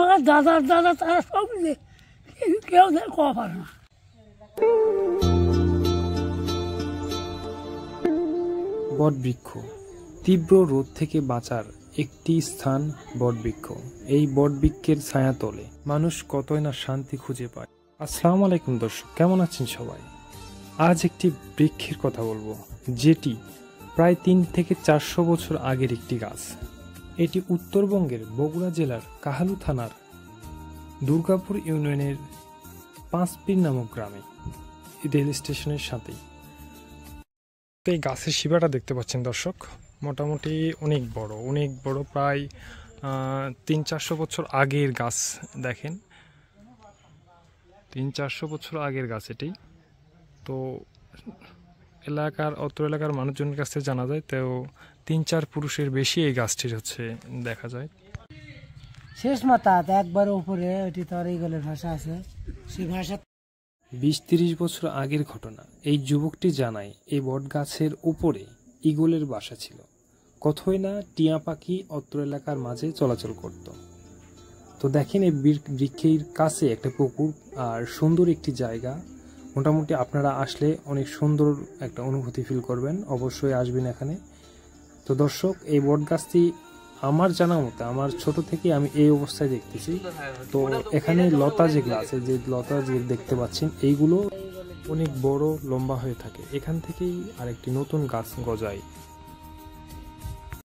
আমার দাদার দাদা তারা সব মিলে কেউ কওয়া পারে না। বটবৃক্ষ তীব্র রোদ থেকে বাঁচার একটি স্থান বটবৃক্ষ। এই বটবৃক্ষের ছায়াতলে মানুষ কতই না শান্তি খুঁজে পায়। আসসালামু আলাইকুম দর্শক, কেমন আছেন সবাই? আজ একটি বৃক্ষের কথা বলবো, যেটি প্রায় 3 থেকে 400 বছর আগের একটি গাছ। এটি উত্তরবঙ্গের বগুড়া জেলার কাহালু থানার দুর্গাপুর ইউনিয়নের পাঁচপীর নামক গ্রামে, রেল স্টেশনের সাথেই। এই গাছের শিবাটা দেখতে পাচ্ছেন দর্শক, মোটামুটি অনেক বড়, প্রায় 300-400 বছর আগের গাছ। দেখেন, 300-400 বছর আগের গাছ এটি। তো অত্র এলাকার মানুষজনের কাছে জানা যায়, তো 3-4 পুরুষের বেশি এই গাছটির দেখা যায়। শেষ মাথা একবার উপরে, ওটি তার ইগলের ভাষা আছে, সেই ভাষা। 20-30 বছর আগের ঘটনা। এই যুবকটি জানায়, এই বট গাছের উপরে ইগলের বাসা ছিল। কতই না টিয়া পাখি অত্র এলাকার মাঝে চলাচল করত। তো দেখেন, এই বৃক্ষের কাছে একটা পুকুর আর সুন্দর একটি জায়গা। মোটামুটি আপনারা আসলে অনেক সুন্দর একটা অনুভূতি ফিল করবেন, অবশ্যই আসবেন এখানে। তো দর্শক, এই বট গাছটি আমার জানা মতে আমার ছোট থেকে আমি এই অবস্থায় দেখতেছি। তো এখানে লতা যেগুলো আছে, যে লতা যে দেখতে পাচ্ছেন, এইগুলো অনেক বড় লম্বা হয়ে থাকে। এখান থেকেই আরেকটি নতুন গাছ গজায়।